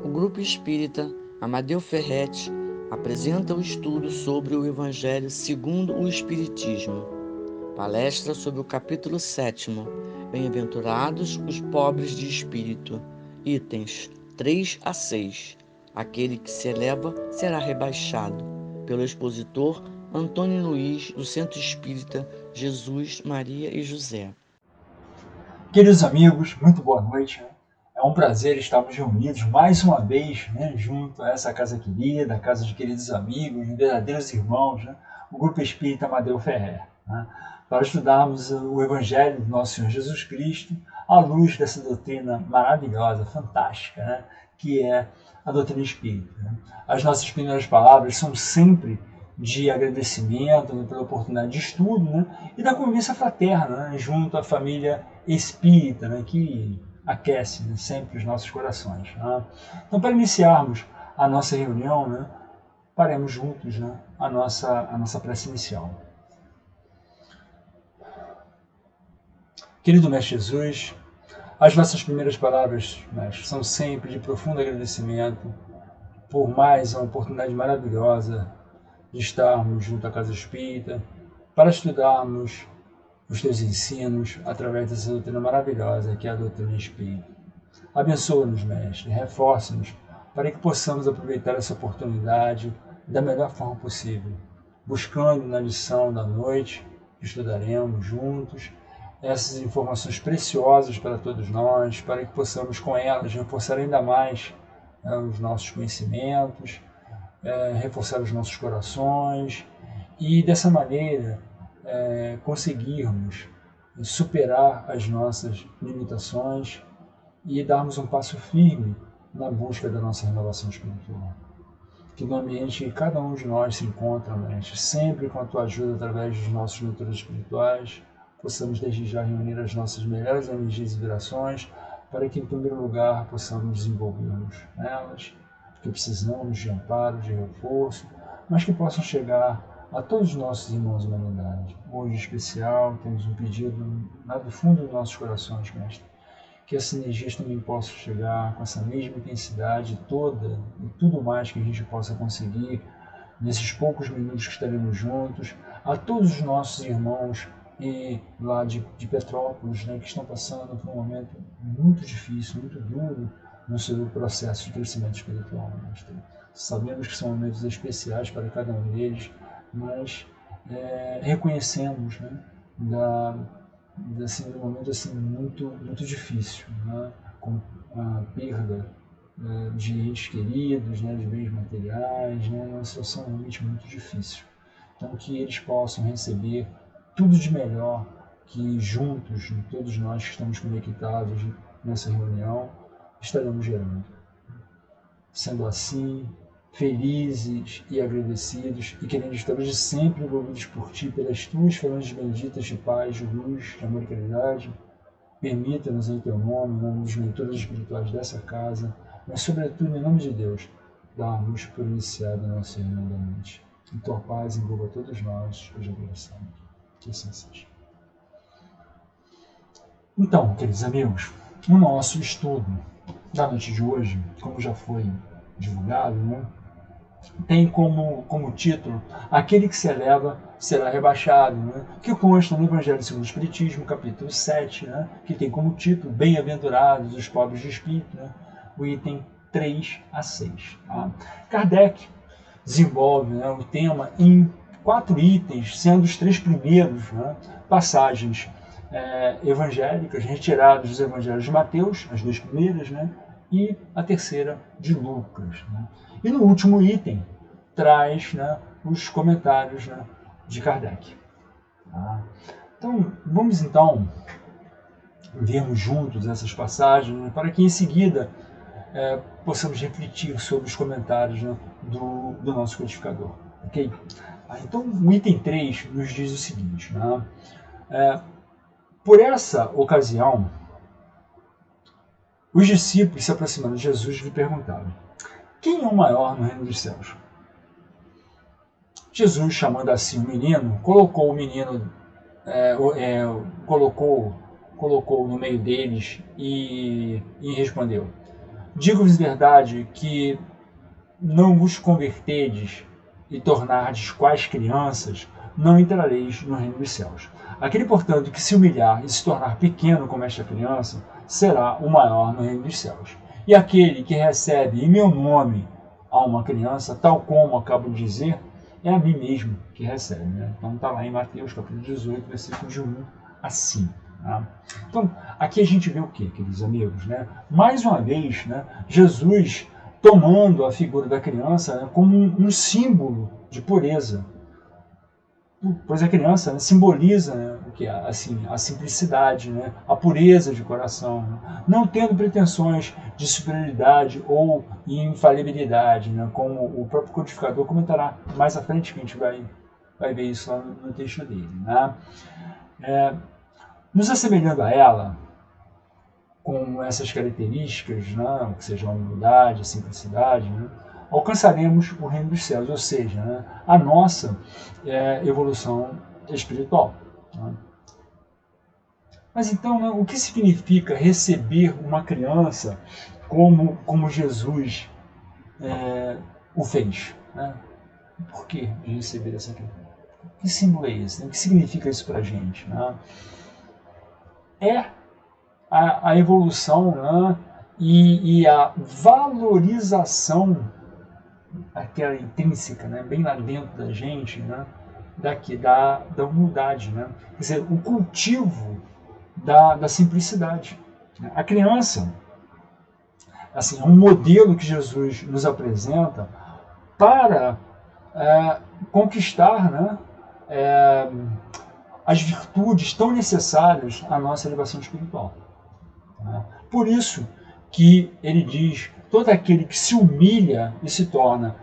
O Grupo Espírita Amadeu Ferretti apresenta o estudo sobre o Evangelho segundo o Espiritismo. Palestra sobre o capítulo 7º, Bem-aventurados os pobres de espírito, itens 3 a 6. Aquele que se eleva será rebaixado, pelo expositor Antônio Luiz, do Centro Espírita Jesus, Maria e José. Queridos amigos, muito boa noite. É um prazer estarmos reunidos mais uma vez, junto a essa casa querida, a casa de queridos amigos, verdadeiros irmãos, o Grupo Espírita Amadeu Ferrer, para estudarmos o Evangelho do nosso Senhor Jesus Cristo à luz dessa doutrina maravilhosa, fantástica, que é a doutrina espírita. As nossas primeiras palavras são sempre de agradecimento pela oportunidade de estudo, e da convivência fraterna, junto à família espírita, que aquece sempre os nossos corações. Então, para iniciarmos a nossa reunião, faremos juntos a nossa prece inicial. Querido Mestre Jesus, as nossas primeiras palavras, Mestre, são sempre de profundo agradecimento por mais uma oportunidade maravilhosa de estarmos junto à Casa Espírita para estudarmos os teus ensinos através dessa doutrina maravilhosa que é a doutrina espírita. Abençoa-nos, Mestre, reforça-nos para que possamos aproveitar essa oportunidade da melhor forma possível, buscando na lição da noite que estudaremos juntos essas informações preciosas para todos nós, para que possamos com elas reforçar ainda mais os nossos conhecimentos, reforçar os nossos corações e dessa maneira conseguirmos superar as nossas limitações e darmos um passo firme na busca da nossa renovação espiritual. Que no ambiente que cada um de nós se encontra, Mestre, sempre com a tua ajuda através dos nossos leitores espirituais, possamos desde já reunir as nossas melhores energias e vibrações para que, em primeiro lugar, possamos desenvolvermos nelas, que precisamos de amparo, de reforço, mas que possam chegar a todos os nossos irmãos da humanidade. Hoje, em especial, temos um pedido lá do fundo dos nossos corações, Mestre, que essas energias também possam chegar com essa mesma intensidade toda e tudo mais que a gente possa conseguir nesses poucos minutos que estaremos juntos, a todos os nossos irmãos lá de Petrópolis, que estão passando por um momento muito difícil, muito duro no seu processo de crescimento espiritual. Sabemos que são momentos especiais para cada um deles, mas reconhecemos um momento muito difícil, com a perda de entes queridos, de bens materiais, uma situação realmente muito difícil. Então, que eles possam receber tudo de melhor que juntos, todos nós que estamos conectados nessa reunião, estaremos gerando. Sendo assim, felizes e agradecidos e querendo estar hoje sempre envolvidos por Ti, pelas Tuas falanges benditas de paz, de luz, de amor e caridade, permita-nos em Teu nome, em nome dos mentores espirituais dessa casa, mas sobretudo em nome de Deus, darmos por iniciado a nossa reunião da noite. Que Tua paz envolva todos nós, hoje agradecemos. Que assim seja. Então, queridos amigos, no nosso estudo da noite de hoje, como já foi divulgado, tem como título Aquele que se eleva será rebaixado, que consta no Evangelho segundo o Espiritismo, capítulo 7, que tem como título Bem-aventurados os pobres de espírito, o item 3 a 6. Kardec desenvolve o tema em 4 itens, sendo os 3 primeiros passagens evangélicas retiradas dos evangelhos de Mateus, as 2 primeiras, e a terceira de Lucas. E no último item traz os comentários de Kardec. Então, vamos então vermos juntos essas passagens, para que em seguida possamos refletir sobre os comentários do nosso codificador. Ok? Então, o item 3 nos diz o seguinte: por essa ocasião, os discípulos se aproximando de Jesus lhe perguntaram: quem é o maior no reino dos céus? Jesus, chamando assim o menino, colocou o menino, colocou no meio deles e respondeu: Digo-vos verdade que não vos convertedes e tornardes quais crianças, não entrareis no reino dos céus. Aquele, portanto, que se humilhar e se tornar pequeno como esta criança, será o maior no reino dos céus. E aquele que recebe em meu nome a uma criança, tal como acabo de dizer, é a mim mesmo que recebe. Né? Então está lá em Mateus capítulo 18, versículo de 1 a 5. Tá? Então, aqui a gente vê o que, queridos amigos? Né? Mais uma vez, né, Jesus tomando a figura da criança, né, como um símbolo de pureza. Pois a criança, né, simboliza, né, o que? Assim, a simplicidade, né, a pureza de coração, né, não tendo pretensões de superioridade ou infalibilidade, né, como o próprio codificador comentará mais à frente, que a gente vai ver isso lá no texto dele. Né? Nos assemelhando a ela, com essas características, né, que seja a humildade, a simplicidade, né, alcançaremos o reino dos céus, ou seja, né, a nossa evolução espiritual. Né. Mas então, né, o que significa receber uma criança como Jesus o fez? Né? Por que de receber essa criança? Que símbolo é esse? Né? O que significa isso para a gente? Né? É a evolução, né, e a valorização, aquela intrínseca, né, bem lá dentro da gente, né, da humildade. Né? Quer dizer, o cultivo da simplicidade. A criança, assim, é um modelo que Jesus nos apresenta para conquistar, né, as virtudes tão necessárias à nossa elevação espiritual. Por isso que ele diz, todo aquele que se humilha e se torna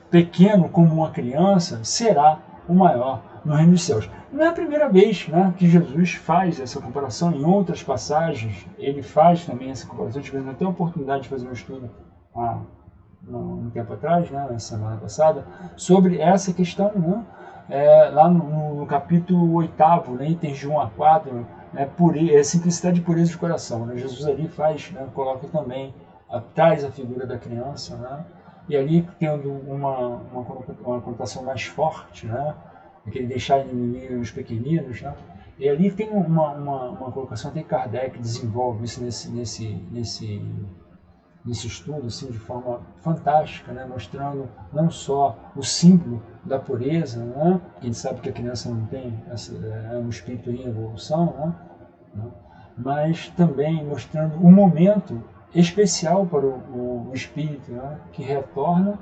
pequeno como uma criança, será o maior no reino dos céus. Não é a primeira vez, né, que Jesus faz essa comparação. Em outras passagens ele faz também essa comparação. Tivemos até a oportunidade de fazer um estudo há um tempo atrás, né, na semana passada, sobre essa questão, né, lá no capítulo 8, né, itens de 1 a 4, simplicidade e pureza de coração. Né? Jesus ali faz, né, coloca também, traz a figura da criança, né? E ali tendo uma conotação mais forte, né? Aquele deixar inimigo os pequeninos, né? E ali tem uma colocação, até Kardec desenvolve isso nesse estudo, assim, de forma fantástica, né? Mostrando não só o símbolo da pureza, né? Porque a gente sabe que a criança não tem, é um espírito em evolução, né? Mas também mostrando um momento especial para o espírito, né? Que retorna,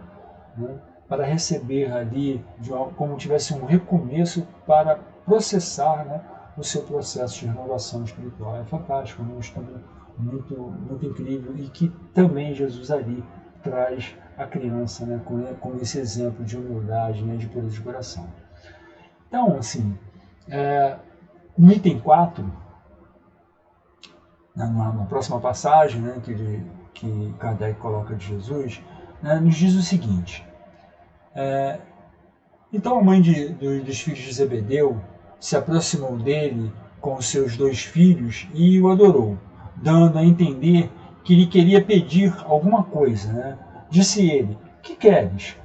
né? Para receber ali, como tivesse um recomeço para processar, né? O seu processo de renovação espiritual. É fantástico, um estudo muito, muito incrível, e que também Jesus ali traz a criança, né, com esse exemplo de humildade, né, de pureza de coração. Então, assim, no item 4, na próxima passagem, né, que Kardec coloca de Jesus, né, nos diz o seguinte: então a mãe dos filhos de Zebedeu se aproximou dele com os seus 2 filhos e o adorou, dando a entender que lhe queria pedir alguma coisa. Né? Disse ele: que queres?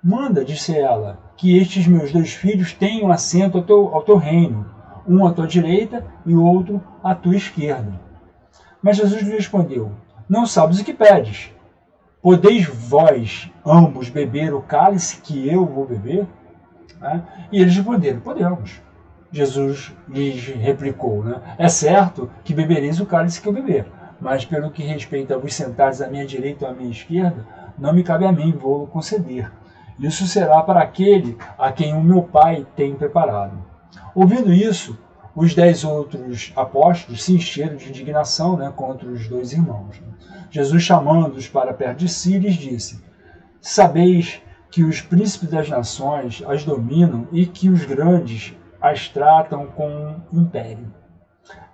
Manda, disse ela, que estes meus 2 filhos tenham assento ao teu reino, um à tua direita e o outro à tua esquerda. Mas Jesus lhe respondeu: não sabes o que pedes. Podeis vós ambos beber o cálice que eu vou beber? E eles responderam: podemos. Jesus lhes replicou: né? É certo que bebereis o cálice que eu beber, mas pelo que respeita a vos sentares à minha direita ou à minha esquerda, não me cabe a mim vou-lo conceder. Isso será para aquele a quem o meu Pai tem preparado. Ouvindo isso, os 10 outros apóstolos se encheram de indignação, né, contra os 2 irmãos. Jesus, chamando-os para perto de si, lhes disse: sabeis que os príncipes das nações as dominam e que os grandes as tratam com império.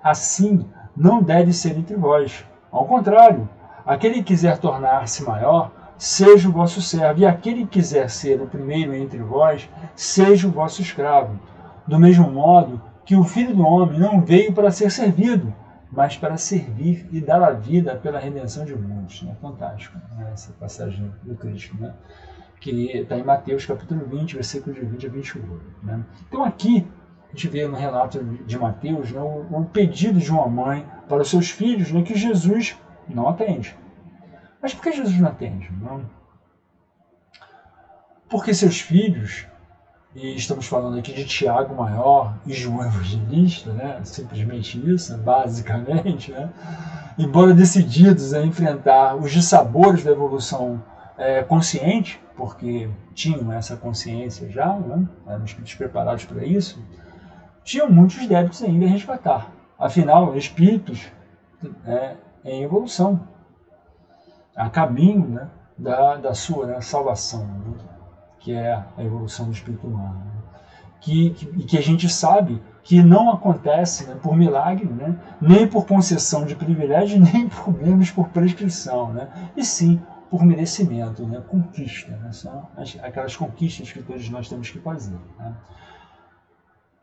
Assim não deve ser entre vós. Ao contrário, aquele que quiser tornar-se maior, seja o vosso servo, e aquele que quiser ser o primeiro entre vós, seja o vosso escravo. Do mesmo modo que o Filho do Homem não veio para ser servido, mas para servir e dar a vida pela redenção de muitos. Né? Fantástico, né? Essa passagem do Cristo, né? Que está em Mateus capítulo 20, versículos de 20 a 28. Né? Então aqui a gente vê no relato de Mateus, né, o pedido de uma mãe para os seus filhos, né, que Jesus não atende. Mas por que Jesus não atende? Não? Porque seus filhos, e estamos falando aqui de Tiago Maior e João Evangelista, né, simplesmente isso, basicamente, né, embora decididos a enfrentar os dissabores da evolução consciente, porque tinham essa consciência já, né, eram espíritos preparados para isso, tinham muitos débitos ainda a resgatar. Afinal, espíritos em evolução, a caminho, né, da sua salvação, né, que é a evolução do espírito humano. Né, que a gente sabe que não acontece, né, por milagre, né, nem por concessão de privilégio, nem por menos por prescrição, né, e sim por merecimento, né, conquista. Né, são aquelas conquistas que todos nós temos que fazer. Né.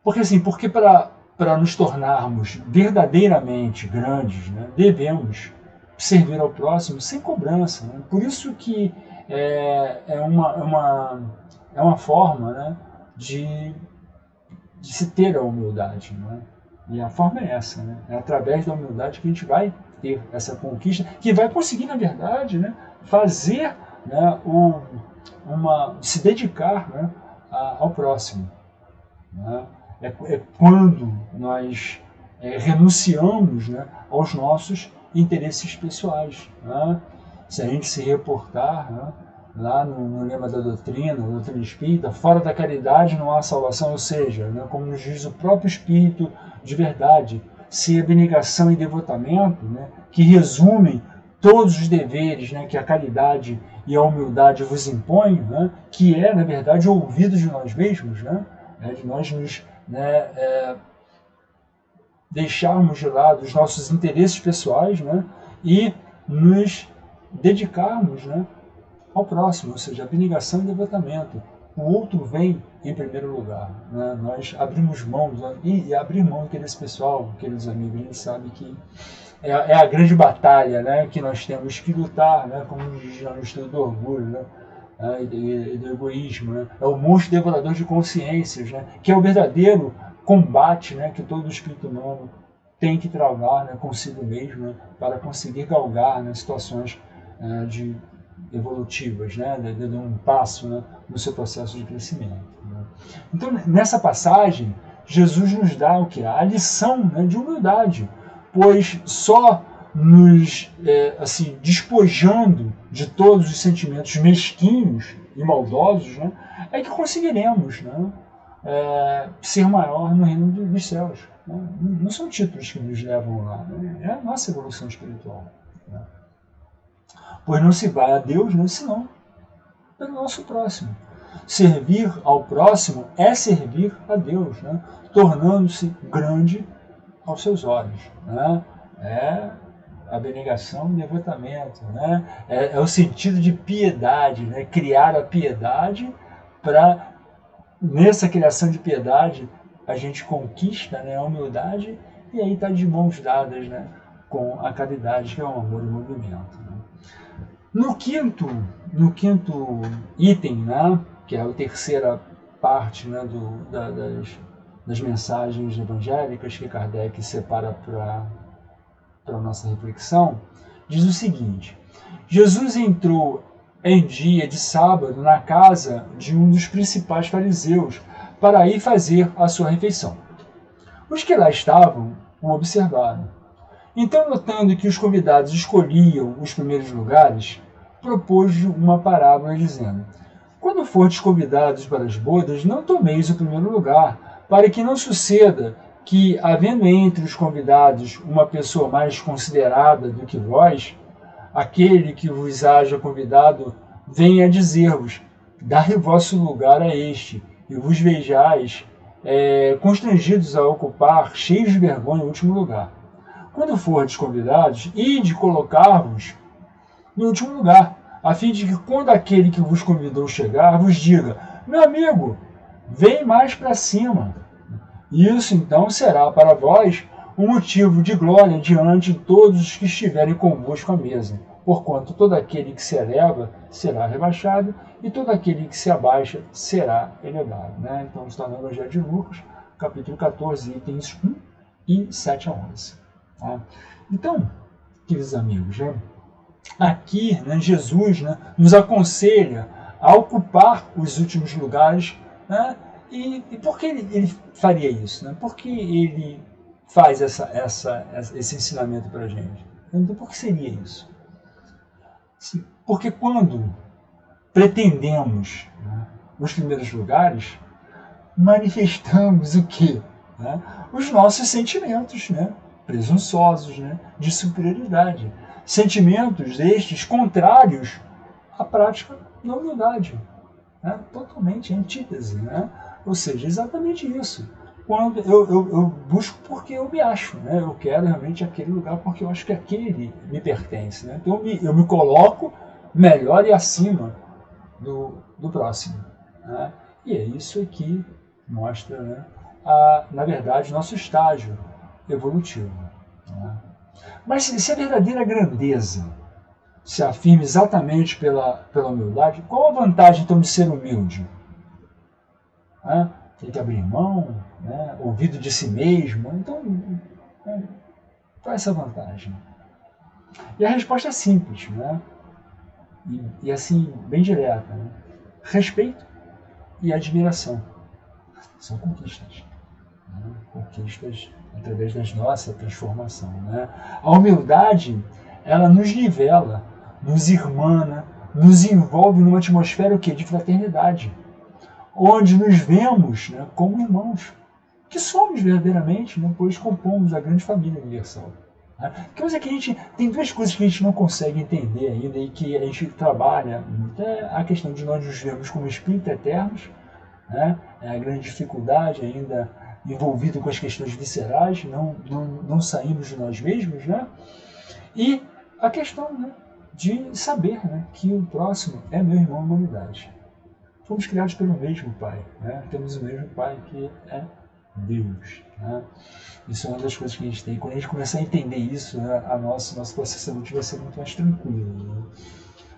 Porque para nos tornarmos verdadeiramente grandes, né, devemos servir ao próximo sem cobrança. Né? Por isso que é uma forma, né, de se ter a humildade. Né? E a forma é essa. Né? É através da humildade que a gente vai ter essa conquista, que vai conseguir, na verdade, né, fazer, né, se dedicar, né, ao próximo. Né? É quando nós renunciamos, né, aos nossos interesses pessoais. Né? Se a gente se reportar, né, lá no lema da doutrina espírita, fora da caridade não há salvação, ou seja, né, como nos diz o próprio Espírito de verdade, se a abnegação e devotamento, né, que resumem todos os deveres, né, que a caridade e a humildade vos impõem, né, que é, na verdade, o ouvido de nós mesmos, né, de nós nos deixarmos de lado os nossos interesses pessoais, né, e nos dedicarmos, né, ao próximo, ou seja, abnegação e devotamento. O outro vem em primeiro lugar. Né? Nós abrimos mão, e abrir mão do interesse pessoal, queridos amigos, a gente sabe que é a grande batalha, né, que nós temos que lutar, né, como diz no estudo do orgulho, né, e do egoísmo. Né? É o monstro devorador de consciências, né, que é o verdadeiro combate, né, que todo espírito humano tem que travar, né, consigo mesmo, né, para conseguir galgar, né, situações evolutivas, né, dando um passo, né, no seu processo de crescimento. Né? Então, nessa passagem, Jesus nos dá o que? A lição, né, de humildade, pois só nos despojando de todos os sentimentos mesquinhos e maldosos, né, é que conseguiremos, né, ser maior no reino dos céus. Né? Não são títulos que nos levam lá, né? É a nossa evolução espiritual. Né? Pois não se vai a Deus, né, senão pelo nosso próximo. Servir ao próximo é servir a Deus, né, tornando-se grande aos seus olhos. Né? É a abnegação e devotamento. Né? É o sentido de piedade, né? Criar a piedade para, nessa criação de piedade, a gente conquista, né, a humildade, e aí está de mãos dadas, né, com a caridade, que é o amor e movimento. Né? No quinto item, né, que é a terceira parte, né, das mensagens evangélicas que Kardec separa para a nossa reflexão, diz o seguinte: Jesus entrou em dia de sábado na casa de um dos principais fariseus para ir fazer a sua refeição. Os que lá estavam o observaram. Então, notando que os convidados escolhiam os primeiros lugares, propôs uma parábola dizendo: quando fordes convidados para as bodas, não tomeis o primeiro lugar, para que não suceda que, havendo entre os convidados uma pessoa mais considerada do que vós, aquele que vos haja convidado venha dizer-vos: dai vosso lugar a este, e vos vejais constrangidos a ocupar, cheios de vergonha, o último lugar. Quando fordes convidados, ide colocar-vos no último lugar, a fim de que, quando aquele que vos convidou chegar, vos diga: meu amigo, vem mais para cima. Isso, então, será para vós um motivo de glória diante de todos os que estiverem convosco à mesa. Porquanto todo aquele que se eleva será rebaixado, e todo aquele que se abaixa será elevado. Né? Então está no Evangelho de Lucas, capítulo 14, itens 1 e 7 a 11. Tá? Então, queridos amigos, né? Aqui, né, Jesus, né, nos aconselha a ocupar os últimos lugares, né, e por que ele faria isso? Né? Por que ele faz esse ensinamento para a gente? Então, por que seria isso? Porque quando pretendemos, né, os primeiros lugares, manifestamos o quê? Né? Os nossos sentimentos, né, presunçosos, né, de superioridade. Sentimentos estes contrários à prática da humildade. Né? Totalmente antítese. Né? Ou seja, exatamente isso. Quando eu busco porque eu me acho. Né? Eu quero realmente aquele lugar porque eu acho que aquele me pertence. Né? Então eu me coloco melhor e acima do próximo. Né? E é isso que mostra, né, na verdade, nosso estágio evolutivo. Né? Mas se a verdadeira grandeza se afirma exatamente pela humildade, qual a vantagem então de ser humilde? Né? Tem que abrir mão, né? Ouvido de si mesmo. Então, qual é essa vantagem? E a resposta é simples, né? E assim, bem direta. Né? Respeito e admiração. São conquistas. Né? Conquistas através da nossa transformação. Né? A humildade, ela nos nivela, nos irmana, nos envolve numa atmosfera o quê? De fraternidade, onde nos vemos, né, como irmãos, que somos verdadeiramente, né, pois compomos a grande família universal. Né? Porque aqui a gente tem duas coisas que a gente não consegue entender ainda e que a gente trabalha muito. É a questão de nós nos vermos como espíritos eternos, né? É a grande dificuldade ainda envolvido com as questões viscerais, não saímos de nós mesmos, né? E a questão, né, de saber, né, que o próximo é meu irmão na humanidade. Fomos criados pelo mesmo Pai, né? Temos o mesmo Pai que é Deus. Né? Isso é uma das coisas que a gente tem. Quando a gente começar a entender isso, né, nosso processo evolutivo vai ser muito mais tranquilo. Né?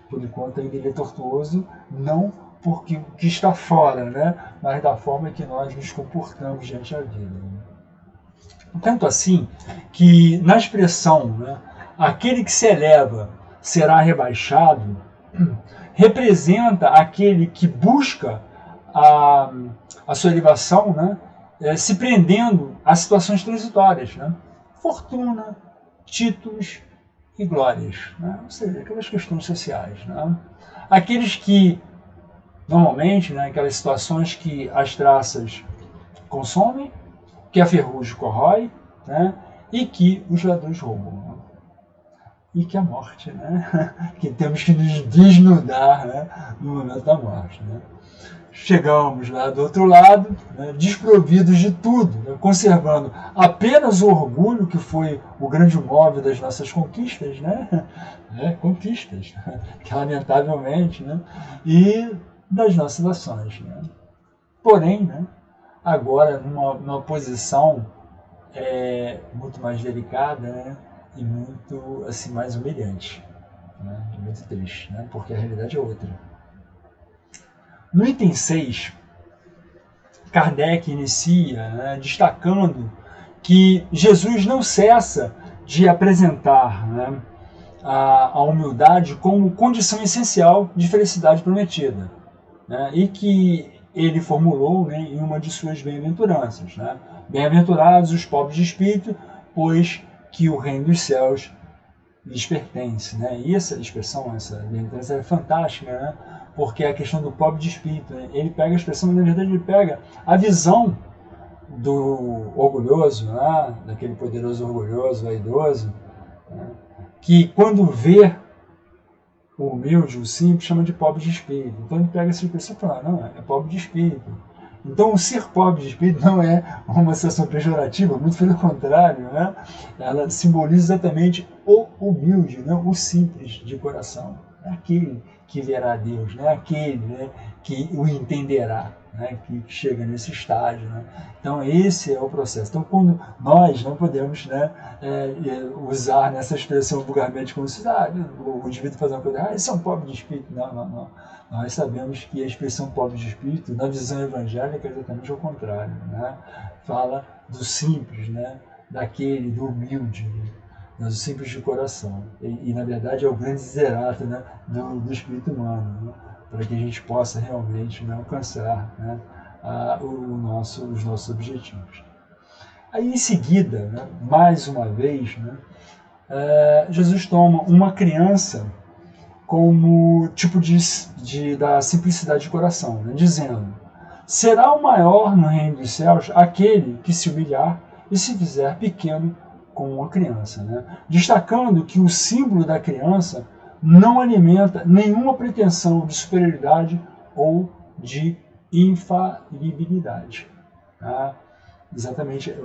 Por enquanto ainda ele é tortuoso, não porque o que está fora, né, mas da forma que nós nos comportamos diante da vida. Né? Tanto assim que na expressão, né, aquele que se eleva será rebaixado, representa aquele que busca a sua elevação, né, se prendendo a situações transitórias, né, fortuna, títulos e glórias, né, ou seja, aquelas questões sociais. Né, aqueles que, normalmente, né, aquelas situações que as traças consomem, que a ferrugem corrói, né, e que os ladrões roubam. Né? E que a morte, né? Que temos que nos desnudar, né, no momento da morte. Né? Chegamos lá do outro lado, né, desprovidos de tudo, né, conservando apenas o orgulho, que foi o grande móvel das nossas conquistas, né? Conquistas, que lamentavelmente, né? E das nossas ações. Né? Porém, né, agora numa posição muito mais delicada, né, e muito assim, mais humilhante, né, muito triste, né, porque a realidade é outra. No item 6, Kardec inicia, né, destacando que Jesus não cessa de apresentar, né, a humildade como condição essencial de felicidade prometida, né, e que ele formulou, né, em uma de suas bem-aventuranças. Né? Bem-aventurados os pobres de espírito, pois que o reino dos céus lhes pertence. Né? E essa expressão, essa bem-aventurança é fantástica, né? Porque é a questão do pobre de espírito. Né? Ele pega a expressão, mas na verdade ele pega a visão do orgulhoso, né? Daquele poderoso orgulhoso, vaidoso, né? Que quando vê o humilde, o simples, chama de pobre de espírito. Então ele pega essa expressão e fala, não, é pobre de espírito. Então o ser pobre de espírito não é uma situação pejorativa, muito pelo contrário, né? Ela simboliza exatamente o humilde, né? O simples de coração. aquele que verá a Deus, né? Aquele, né, que o entenderá, né? Que chega nesse estágio, né? Então esse é o processo. Então quando nós não podemos, né, usar nessa expressão vulgarmente como se o indivíduo faz uma coisa, isso é um pobre de espírito. Não, não, não. Nós sabemos que a expressão pobre de espírito, na visão evangélica, é exatamente o contrário, né? Fala do simples, né? Daquele, do humilde, do simples de coração. E na verdade é o grande desiderato, né? do espírito humano, né? Para que a gente possa realmente, né, alcançar, né, os nossos objetivos. Aí em seguida, né, mais uma vez, né, Jesus toma uma criança como tipo da simplicidade de coração, né, dizendo: será o maior no reino dos céus aquele que se humilhar e se fizer pequeno como uma criança, né? Destacando que o símbolo da criança não alimenta nenhuma pretensão de superioridade ou de infalibilidade. Tá? Exatamente,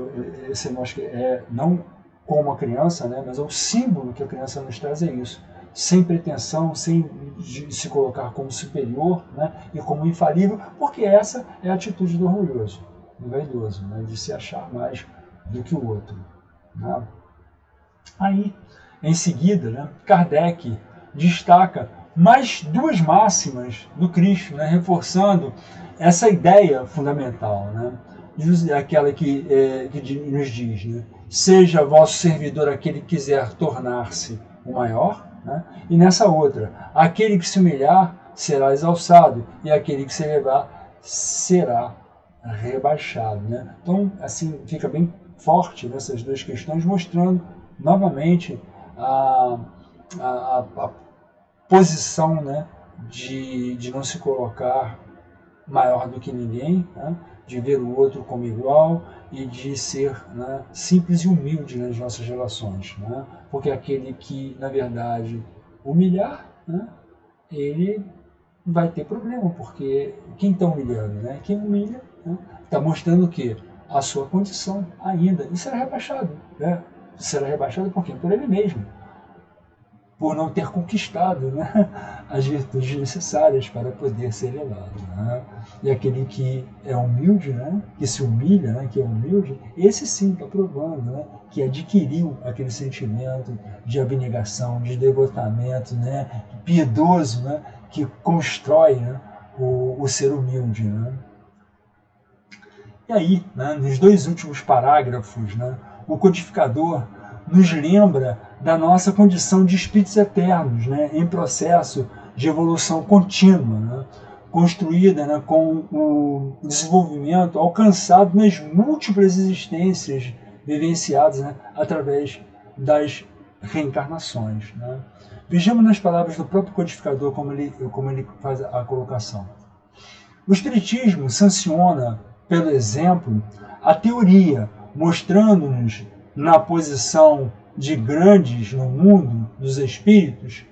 esse eu acho que não como a criança, né, mas o símbolo que a criança nos traz é isso. Sem pretensão, sem se colocar como superior, né, e como infalível, porque essa é a atitude do orgulhoso, do vaidoso, né, de se achar mais do que o outro. Né? Aí, em seguida, né, Kardec destaca mais duas máximas do Cristo, né, reforçando essa ideia fundamental, né, aquela que nos diz, né, seja vosso servidor aquele que quiser tornar-se o maior, né, e nessa outra, aquele que se humilhar será exalçado e aquele que se elevar será rebaixado. Né? Então, assim, fica bem forte nessas duas questões, mostrando novamente a posição, né, de não se colocar maior do que ninguém, né, de ver o outro como igual e de ser, né, simples e humilde nas nossas relações. Né, porque aquele que, na verdade, humilhar, né, ele vai ter problema, porque quem está humilhando? Né? Quem humilha está mostrando o quê? A sua condição ainda. E será rebaixado. Né? Será rebaixado por quê? Por ele mesmo. Por não ter conquistado, né, as virtudes necessárias para poder ser elevado. Né? E aquele que é humilde, né, que se humilha, né, que é humilde, esse sim está provando, né, que adquiriu aquele sentimento de abnegação, de devotamento, né, piedoso, né, que constrói, né, o ser humilde. Né? E aí, né, nos dois últimos parágrafos, né, o codificador nos lembra da nossa condição de espíritos eternos, né, em processo de evolução contínua, né, construída, né, com o desenvolvimento alcançado nas múltiplas existências vivenciadas, né, através das reencarnações. Né. Vejamos nas palavras do próprio codificador como ele faz a colocação. O Espiritismo sanciona, pelo exemplo, a teoria, mostrando-nos na posição de grandes no mundo dos espíritos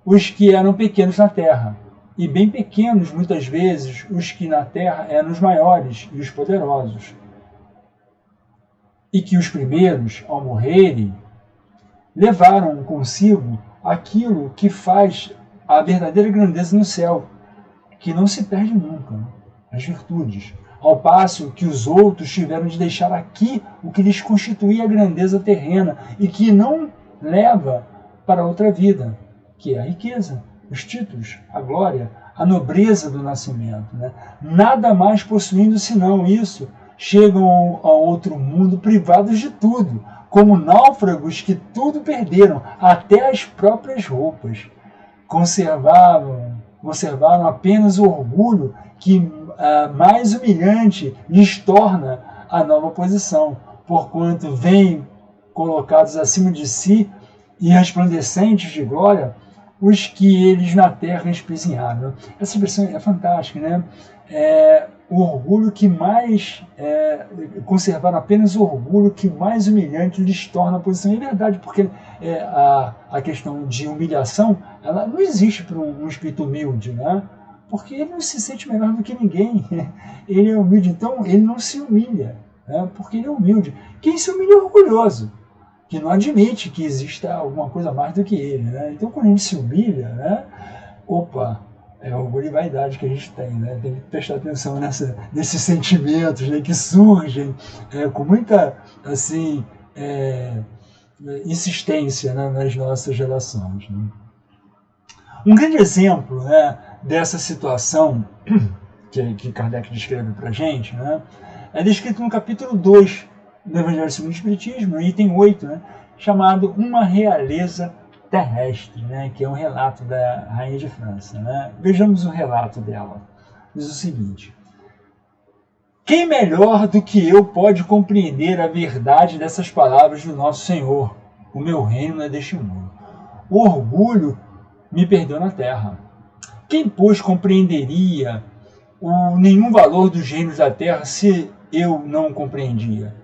os que eram pequenos na Terra, e bem pequenos, muitas vezes, os que na Terra eram os maiores e os poderosos. E que os primeiros, ao morrerem, levaram consigo aquilo que faz a verdadeira grandeza no céu, que não se perde nunca, as virtudes. Ao passo que os outros tiveram de deixar aqui o que lhes constituía a grandeza terrena e que não leva para outra vida, que é a riqueza, os títulos, a glória, a nobreza do nascimento. Né? Nada mais possuindo senão isso, chegam ao outro mundo privados de tudo, como náufragos que tudo perderam, até as próprias roupas. Conservaram apenas o orgulho que mais humilhante lhes torna a nova posição, porquanto vêm colocados acima de si e resplandecentes de glória os que eles na terra espezinharam. Essa expressão é fantástica, né? O orgulho que mais conservar apenas o orgulho que mais humilhante lhes torna a posição. É verdade, porque a questão de humilhação ela não existe para um espírito humilde, né? Porque ele não se sente melhor do que ninguém. Ele é humilde, então ele não se humilha, né? Porque ele é humilde. Quem se humilha é orgulhoso, que não admite que exista alguma coisa mais do que ele. Né? Então, quando a gente se humilha, né, opa, é orgulho e vaidade que a gente tem, né? Tem que prestar atenção nesses sentimentos, né, que surgem com muita assim, insistência, né, nas nossas relações. Né? Um grande exemplo, né, dessa situação que Kardec descreve para a gente, né, é descrito no capítulo 2 do Evangelho segundo o Espiritismo, no item 8, né, chamado Uma Realeza Terrestre, né, que é um relato da Rainha de França. Né? Vejamos o relato dela. Diz o seguinte: quem melhor do que eu pode compreender a verdade dessas palavras do nosso Senhor? O meu reino não é deste mundo. O orgulho me perdeu na terra. Quem, pois, compreenderia o nenhum valor dos reinos da terra se eu não o compreendia?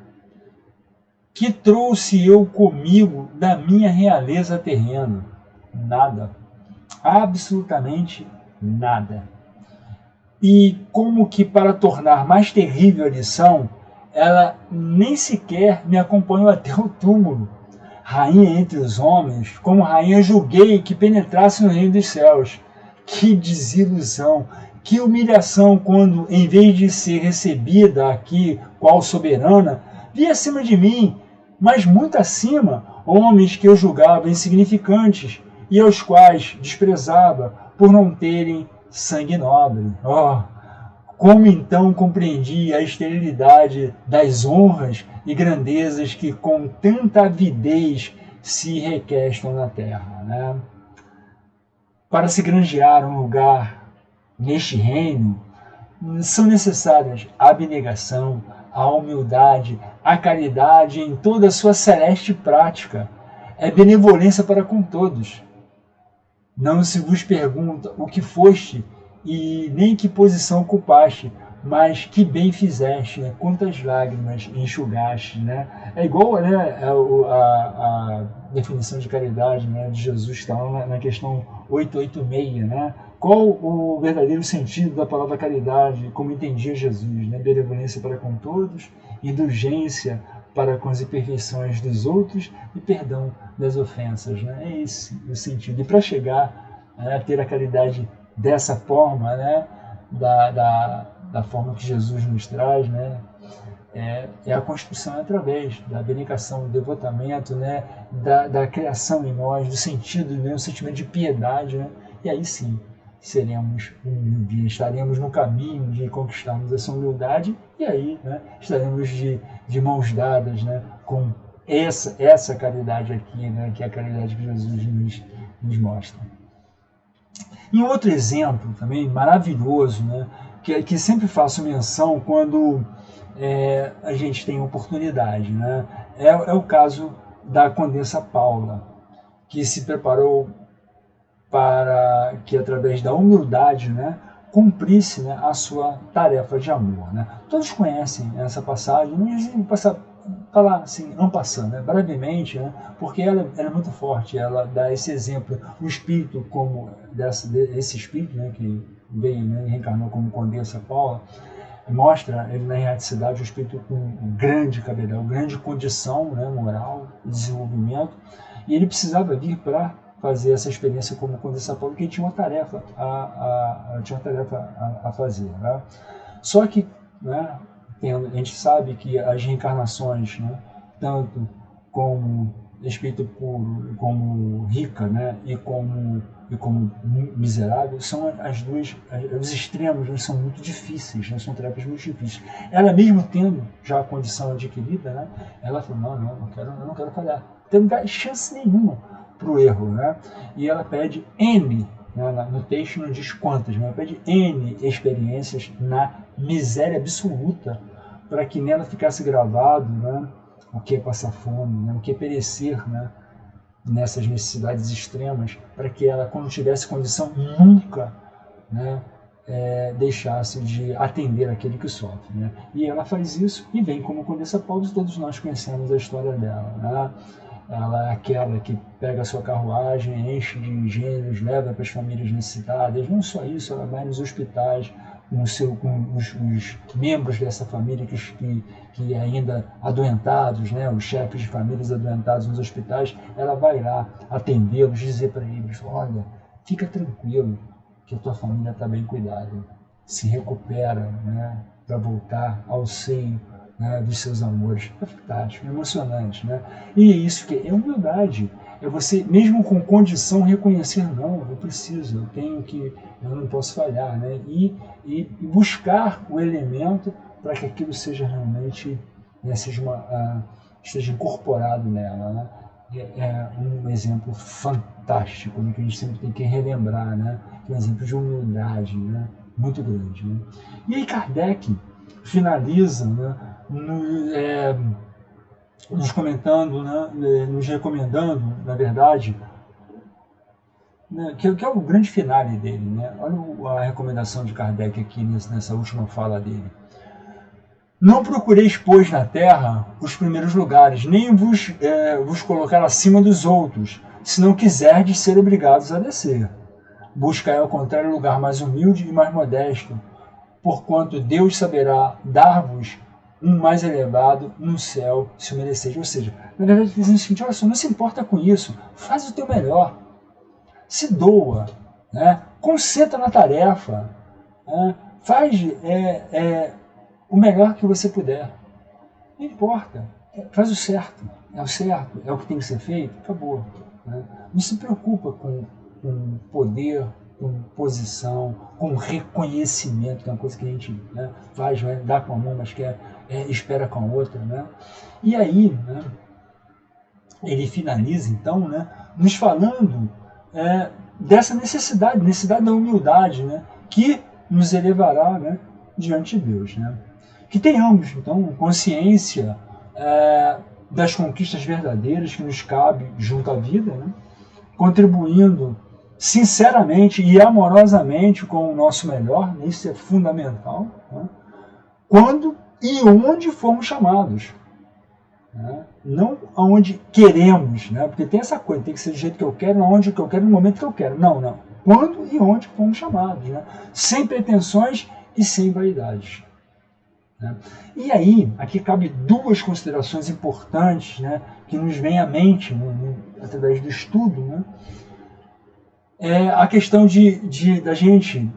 Que trouxe eu comigo da minha realeza terrena? Nada. Absolutamente nada. E como que para tornar mais terrível a lição, ela nem sequer me acompanhou até o túmulo. Rainha entre os homens, como rainha julguei que penetrasse no reino dos céus. Que desilusão, que humilhação quando, em vez de ser recebida aqui qual soberana, vi acima de mim, mas muito acima, homens que eu julgava insignificantes e aos quais desprezava por não terem sangue nobre. Oh, como então compreendi a esterilidade das honras e grandezas que com tanta avidez se requestam na terra, né? Para se granjear um lugar neste reino, são necessárias a abnegação, a humildade, a caridade em toda a sua celeste prática. É benevolência para com todos. Não se vos pergunta o que foste e nem que posição ocupaste, mas que bem fizeste, né? Quantas lágrimas enxugaste. Né? É igual, né, a definição de caridade, né, de Jesus, está lá na questão 886, né? Qual o verdadeiro sentido da palavra caridade, como entendia Jesus? Né? Benevolência para com todos, indulgência para com as imperfeições dos outros e perdão das ofensas. Né? É esse o sentido. E para chegar a ter a caridade dessa forma, né, da forma que Jesus nos traz, né, é a construção através da abnegação, do devotamento, né, da criação em nós, do sentido, né, o sentimento de piedade, né, e aí sim seremos humildes, estaremos no caminho de conquistarmos essa humildade e aí, né, estaremos de mãos dadas, né, com essa caridade aqui, né, que é a caridade que Jesus nos mostra. E outro exemplo também maravilhoso, né, que sempre faço menção quando a gente tem oportunidade, né, é o caso da Condessa Paula, que se preparou para que, através da humildade, né, cumprisse, né, a sua tarefa de amor. Né. Todos conhecem essa passagem, mas falar assim, não passando, né, brevemente, né, porque ela é muito forte, ela dá esse exemplo, o espírito como esse espírito, né, que veio, né, e reencarnou como Condessa Paula, mostra ele na erraticidade o espírito com grande cabedal, grande condição, né, moral e desenvolvimento, e ele precisava vir para fazer essa experiência como Condessa Paula, porque tinha uma tarefa a fazer. Né? Só que, né, a gente sabe que as reencarnações, né, tanto como espírito puro, como rica, né, e como miserável, são os extremos, né, são muito difíceis, né, são tarefas muito difíceis. Ela mesmo tendo já a condição adquirida, né, ela falou, eu não quero falhar, então não dá chance nenhuma para o erro, né? E ela pede N, né, no texto não diz quantas, mas ela pede N experiências na miséria absoluta, para que nela ficasse gravado, né, o que é passar fome, né, o que é perecer, né, nessas necessidades extremas, para que ela, quando tivesse condição, nunca, né, deixasse de atender aquele que sofre. Né? E ela faz isso e vem como Condessa Paula, e todos nós conhecemos a história dela. Né? Ela é aquela que pega a sua carruagem, enche de gêneros, leva para as famílias necessitadas. Não só isso, ela vai nos hospitais com os membros dessa família que ainda adoentados, né, os chefes de famílias adoentados nos hospitais. Ela vai lá atendê-los, dizer para eles, olha, fica tranquilo, que a tua família está bem cuidada, se recupera, né, para voltar ao seio, né, dos seus amores. É fantástico, é emocionante, né? E é isso que é humildade. É você, mesmo com condição, reconhecer, não, eu preciso, eu tenho que, eu não posso falhar, né? E buscar o elemento para que aquilo seja realmente, né, esteja incorporado nela, né? É um exemplo fantástico, né, que a gente sempre tem que relembrar, né? Que é um exemplo de humildade, né, muito grande, né? E aí Kardec finaliza, né, nos comentando, né, nos recomendando, na verdade, né, que é o grande finale dele, né? Olha a recomendação de Kardec aqui nessa última fala dele. Não procureis, pois, na terra os primeiros lugares, nem vos colocar acima dos outros, se não quiserdes ser obrigados a descer. Buscai, ao contrário, lugar mais humilde e mais modesto, porquanto Deus saberá dar-vos um mais elevado no céu, se o mereceis. Ou seja, na verdade, dizendo o seguinte, olha só, não se importa com isso, faz o teu melhor, se doa, né? Concentra na tarefa, né? Faz o melhor que você puder. Não importa, faz o certo, é o que tem que ser feito, acabou. Né? Não se preocupa com poder, com posição, com reconhecimento, que é uma coisa que a gente, né, faz, né, dá com a mão, mas espera com a outra. Né? E aí, né, ele finaliza, então, né, nos falando dessa necessidade da humildade, né, que nos elevará, né, diante de Deus. Né? Que tenhamos, então, consciência das conquistas verdadeiras que nos cabe junto à vida, né? Contribuindo sinceramente e amorosamente com o nosso melhor, isso é fundamental, né? Quando e onde formos chamados. Né? Não aonde queremos, né? Porque tem essa coisa, tem que ser do jeito que eu quero, aonde que eu quero, no momento que eu quero. Não. Quando e onde fomos chamados. Né? Sem pretensões e sem vaidades. Né? E aí, aqui cabe duas considerações importantes, né, que nos vêm à mente, né, através do estudo. Né? É a questão da gente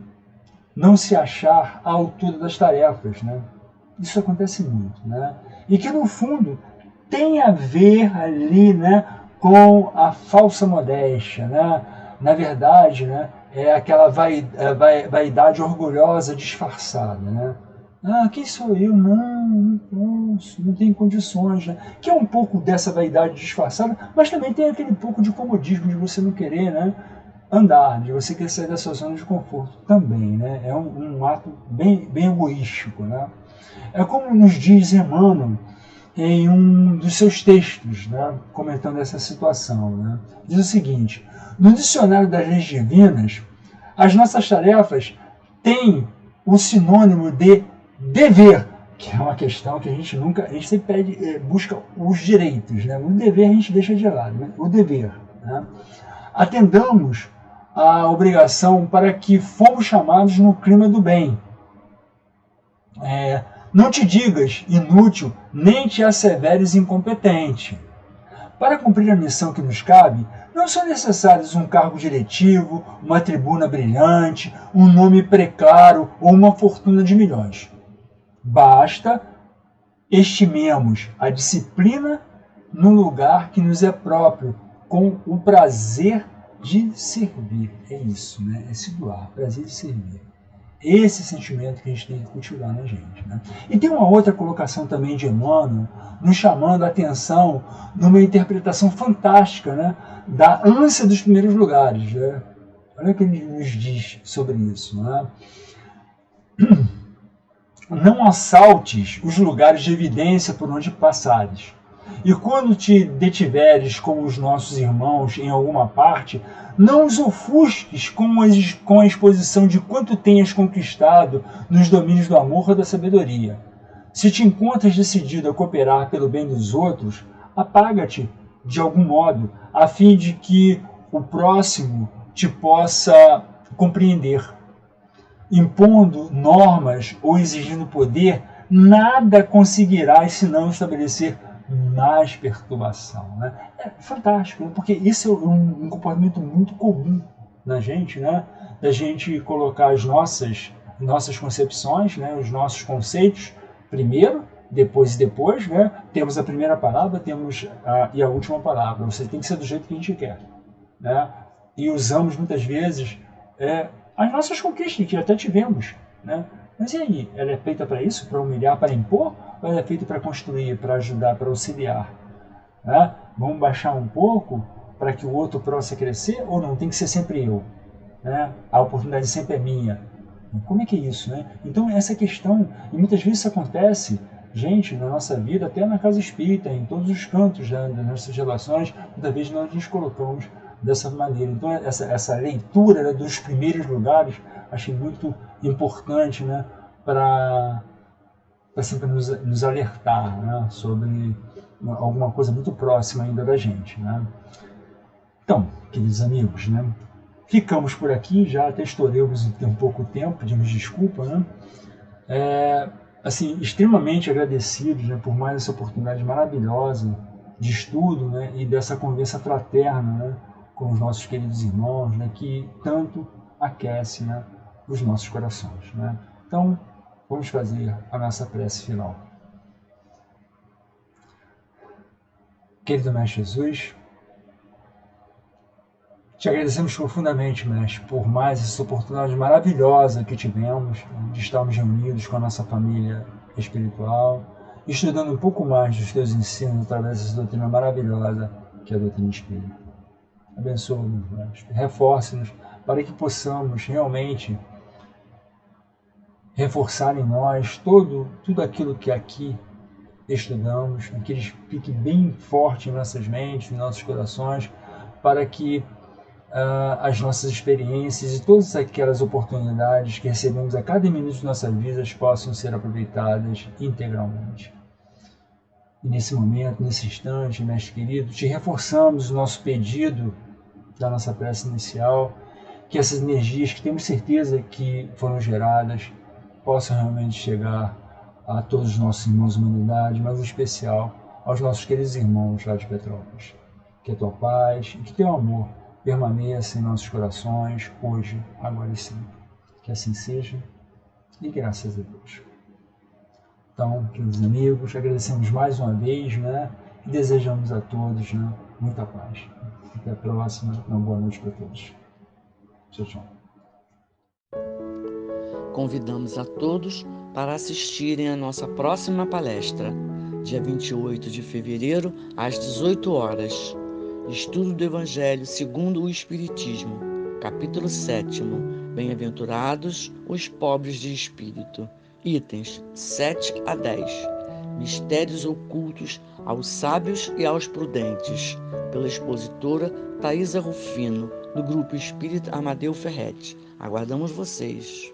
não se achar à altura das tarefas. Né? Isso acontece muito. Né? E que, no fundo, tem a ver ali, né, com a falsa modéstia. Né? Na verdade, né, é aquela vaidade orgulhosa disfarçada. Né? Quem sou eu? Não posso, não tenho condições. Né? Que é um pouco dessa vaidade disfarçada, mas também tem aquele pouco de comodismo de você não querer, né, andar, de você querer sair da sua zona de conforto também. Né? É um ato bem egoístico. Né? É como nos diz Emmanuel em um dos seus textos, né, comentando essa situação. Né? Diz o seguinte: no dicionário das leis divinas, as nossas tarefas têm o sinônimo de dever, que é uma questão que a gente sempre busca os direitos, né? O dever a gente deixa de lado, né? O dever. Né? Atendamos à obrigação para que fomos chamados no clima do bem. Não te digas inútil, nem te asseveres incompetente. Para cumprir a missão que nos cabe, não são necessários um cargo diretivo, uma tribuna brilhante, um nome preclaro ou uma fortuna de milhões. Basta estimemos a disciplina no lugar que nos é próprio, com o prazer de servir. É isso, né? É se doar, prazer de servir. Esse sentimento que a gente tem que cultivar na gente. Né? E tem uma outra colocação também de Emmanuel, nos chamando a atenção numa interpretação fantástica, né, da ânsia dos primeiros lugares. Né? Olha o que ele nos diz sobre isso. Né? Não assaltes os lugares de evidência por onde passares. E quando te detiveres com os nossos irmãos em alguma parte, não os ofusques com a exposição de quanto tenhas conquistado nos domínios do amor ou da sabedoria. Se te encontras decidido a cooperar pelo bem dos outros, apaga-te de algum modo, a fim de que o próximo te possa compreender. Impondo normas ou exigindo poder, nada conseguirás senão estabelecer mais perturbação. Né? É fantástico, né? Porque isso é um comportamento muito comum na gente, né? da gente colocar as nossas concepções, né, os nossos conceitos primeiro, depois, né? Temos a primeira palavra, temos a última palavra. Você tem que ser do jeito que a gente quer, né? E usamos muitas vezes as nossas conquistas que até tivemos, né? Mas e aí? Ela é feita para isso? Para humilhar, para impor? Ou ela é feita para construir, para ajudar, para auxiliar? Né? Vamos baixar um pouco para que o outro possa crescer? Ou não? Tem que ser sempre eu, né? A oportunidade sempre é minha. Como é que é isso, né? Então essa questão, e muitas vezes isso acontece, gente, na nossa vida, até na casa espírita, em todos os cantos, né, das nossas relações, muitas vezes nós nos colocamos dessa maneira. Então essa leitura, né, dos primeiros lugares, achei muito importante, né, para sempre nos alertar, né, sobre alguma coisa muito próxima ainda da gente, né? Então, queridos amigos, né, ficamos por aqui, já até estouramos um pouco tempo, pedimos desculpa, né? Assim, extremamente agradecidos, né, por mais essa oportunidade maravilhosa de estudo, né, e dessa conversa fraterna, né, com os nossos queridos irmãos, né, que tanto aquece, né, os nossos corações, né? Então, vamos fazer a nossa prece final. Querido Mestre Jesus, te agradecemos profundamente, Mestre, por mais essa oportunidade maravilhosa que tivemos de estarmos reunidos com a nossa família espiritual, estudando um pouco mais dos teus ensinos através dessa doutrina maravilhosa que é a doutrina espírita. Abençoa-nos, Mestre, reforce-nos para que possamos realmente reforçar em nós tudo aquilo que aqui estudamos, que ele fique bem forte em nossas mentes, em nossos corações, para que as nossas experiências e todas aquelas oportunidades que recebemos a cada minuto de nossas vidas possam ser aproveitadas integralmente. E nesse momento, nesse instante, Mestre querido, te reforçamos o nosso pedido da nossa prece inicial, que essas energias que temos certeza que foram geradas possam realmente chegar a todos os nossos irmãos da humanidade, mas em especial aos nossos queridos irmãos lá de Petrópolis. Que a tua paz e que teu amor permaneça em nossos corações, hoje, agora e sempre. Que assim seja, e graças a Deus. Então, queridos amigos, agradecemos mais uma vez, né, e desejamos a todos, né, muita paz. Até a próxima, uma boa noite para todos. Tchau, tchau. Convidamos a todos para assistirem à nossa próxima palestra, dia 28 de fevereiro, às 18 horas. Estudo do Evangelho segundo o Espiritismo, capítulo 7º, Bem-aventurados os pobres de espírito, itens 7 a 10, Mistérios ocultos aos sábios e aos prudentes, pela expositora Thaisa Rufino, do Grupo Espírita Amadeu Ferretti. Aguardamos vocês!